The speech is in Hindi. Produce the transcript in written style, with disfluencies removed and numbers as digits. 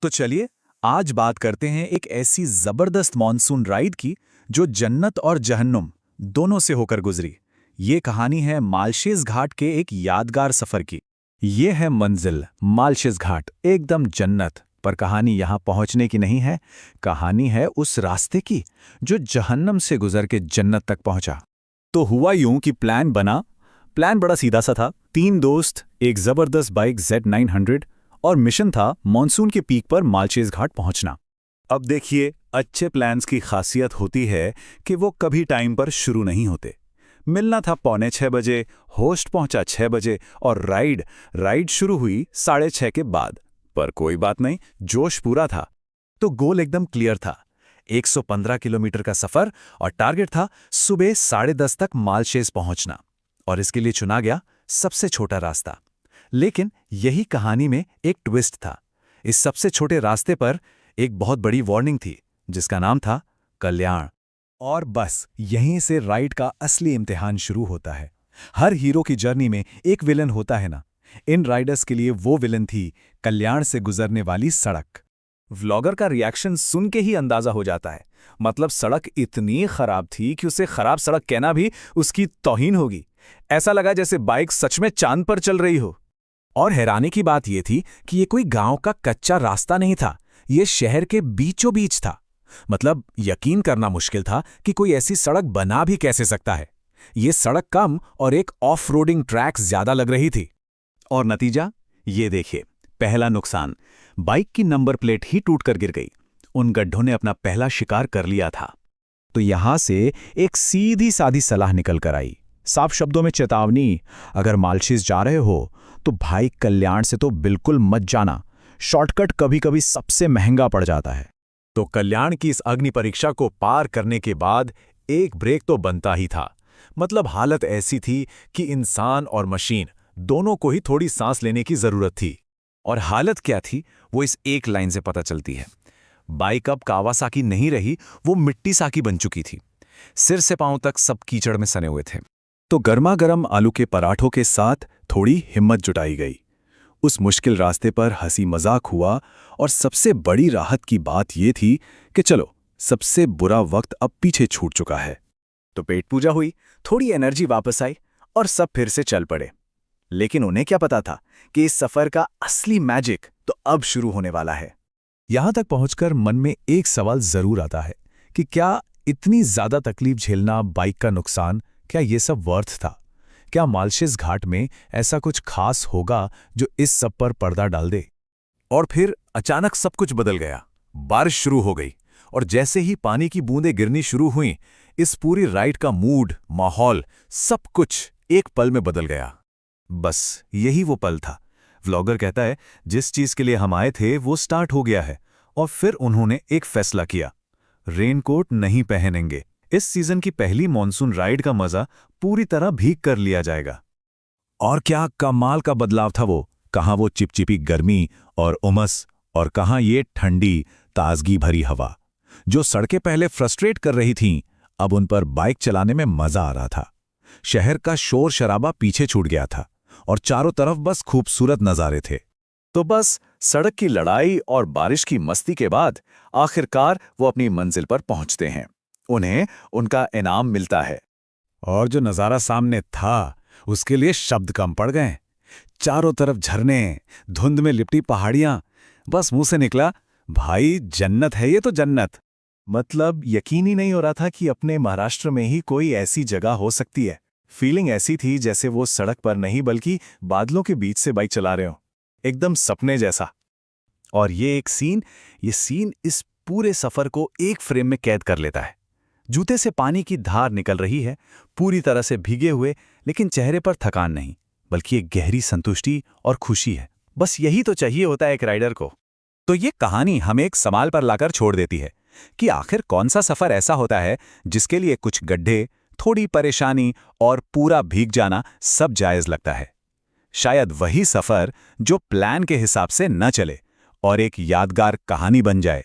तो चलिए आज बात करते हैं एक ऐसी जबरदस्त मॉनसून राइड की जो जन्नत और जहन्नुम दोनों से होकर गुजरी। ये कहानी है मालशेज घाट के एक यादगार सफर की। ये है मंजिल मालशेज घाट, एकदम जन्नत। पर कहानी यहाँ पहुँचने की नहीं है, कहानी है उस रास्ते की जो जहन्नम से गुजर के जन्नत तक पहुँचा। तो हुआ यूं कि प्लान बना। प्लान बड़ा सीधा सा था, 3 दोस्त, एक जबरदस्त बाइक Z900 और मिशन था मॉनसून के पीक पर मालशेज घाट पहुंचना। अब देखिए, अच्छे प्लान्स की खासियत होती है कि वो कभी टाइम पर शुरू नहीं होते। मिलना था 5:45 बजे, होस्ट पहुंचा 6 बजे और राइड शुरू हुई 6:30 के बाद। पर कोई बात नहीं, जोश पूरा था। तो गोल एकदम क्लियर था, 115 किलोमीटर का सफर और टारगेट था सुबह 10:30 तक मालशेज पहुंचना। और इसके लिए चुना गया सबसे छोटा रास्ता। लेकिन यही कहानी में एक ट्विस्ट था। इस सबसे छोटे रास्ते पर एक बहुत बड़ी वार्निंग थी, जिसका नाम था कल्याण। और बस यहीं से राइड का असली इम्तिहान शुरू होता है। हर हीरो की जर्नी में एक विलन होता है ना। इन राइडर्स के लिए वो विलन थी कल्याण से गुजरने वाली सड़क। व्लॉगर का रिएक्शन सुन के ही अंदाजा हो जाता है। मतलब सड़क इतनी खराब थी कि उसे खराब सड़क कहना भी उसकी तौहीन होगी। ऐसा लगा जैसे बाइक सच में चांद पर चल रही हो। और हैरानी की बात यह थी कि ये कोई गांव का कच्चा रास्ता नहीं था, ये शहर के बीचों बीच था। मतलब यकीन करना मुश्किल था कि कोई ऐसी सड़क बना भी कैसे सकता है। ये सड़क कम और एक ऑफ रोडिंग ट्रैक ज्यादा लग रही थी। और नतीजा ये देखिए, पहला नुकसान, बाइक की नंबर प्लेट ही टूटकर गिर गई। उन गड्ढों ने अपना पहला शिकार कर लिया था। तो यहां से एक सीधी सादी सलाह निकल कर आई, साफ शब्दों में चेतावनी, अगर मालशेज जा रहे हो तो भाई कल्याण से तो बिल्कुल मत जाना। शॉर्टकट कभी कभी सबसे महंगा पड़ जाता है। तो कल्याण की इस अग्नि परीक्षा को पार करने के बाद एक ब्रेक तो बनता ही था। मतलब हालत ऐसी थी कि इंसान और मशीन दोनों को ही थोड़ी सांस लेने की जरूरत थी। और हालत क्या थी वो इस एक लाइन से पता चलती है। बाइक अब कावासाकी नहीं रही, वो मिट्टी साकी बन चुकी थी। सिर से पांव तक सब कीचड़ में सने हुए थे। तो गर्मा गर्म आलू के पराठों के साथ थोड़ी हिम्मत जुटाई गई। उस मुश्किल रास्ते पर हंसी मजाक हुआ और सबसे बड़ी राहत की बात यह थी कि चलो, सबसे बुरा वक्त अब पीछे छूट चुका है। तो पेट पूजा हुई, थोड़ी एनर्जी वापस आई और सब फिर से चल पड़े। लेकिन उन्हें क्या पता था कि इस सफर का असली मैजिक तो अब शुरू होने वाला है। यहां तक पहुंचकर मन में एक सवाल जरूर आता है कि क्या इतनी ज्यादा तकलीफ झेलना, बाइक का नुकसान, क्या ये सब वर्थ था? क्या मालशेज घाट में ऐसा कुछ खास होगा जो इस सब पर पर्दा डाल दे? और फिर अचानक सब कुछ बदल गया। बारिश शुरू हो गई और जैसे ही पानी की बूंदें गिरनी शुरू हुईं, इस पूरी राइड का मूड, माहौल, सब कुछ एक पल में बदल गया। बस यही वो पल था। व्लॉगर कहता है, जिस चीज के लिए हम आए थे वो स्टार्ट हो गया है। और फिर उन्होंने एक फैसला किया, रेनकोट नहीं पहनेंगे। इस सीजन की पहली मॉनसून राइड का मजा पूरी तरह भीग कर लिया जाएगा। और क्या कमाल का बदलाव था वो। कहां वो चिपचिपी गर्मी और उमस, और कहां ये ठंडी ताजगी भरी हवा। जो सड़कें पहले फ्रस्ट्रेट कर रही थीं, अब उन पर बाइक चलाने में मजा आ रहा था। शहर का शोर शराबा पीछे छूट गया था और चारों तरफ बस खूबसूरत नज़ारे थे। तो बस सड़क की लड़ाई और बारिश की मस्ती के बाद आखिरकार वो अपनी मंजिल पर पहुंचते हैं। उन्हें उनका इनाम मिलता है। और जो नज़ारा सामने था उसके लिए शब्द कम पड़ गए। चारों तरफ झरने, धुंध में लिपटी पहाड़ियां। बस मुंह से निकला, भाई जन्नत है ये तो जन्नत। मतलब यकीन ही नहीं हो रहा था कि अपने महाराष्ट्र में ही कोई ऐसी जगह हो सकती है। फीलिंग ऐसी थी जैसे वो सड़क पर नहीं बल्कि बादलों के बीच से बाइक चला रहे हो, एकदम सपने जैसा। और ये सीन इस पूरे सफर को एक फ्रेम में कैद कर लेता है। जूते से पानी की धार निकल रही है, पूरी तरह से भीगे हुए, लेकिन चेहरे पर थकान नहीं, बल्कि एक गहरी संतुष्टि और खुशी है। बस यही तो चाहिए होता है एक राइडर को। तो ये कहानी हमें एक सवाल पर लाकर छोड़ देती है कि आखिर कौन सा सफर ऐसा होता है जिसके लिए कुछ गड्ढे, थोड़ी परेशानी और पूरा भीग जाना सब जायज लगता है। शायद वही सफर जो प्लान के हिसाब से न चले और एक यादगार कहानी बन जाए।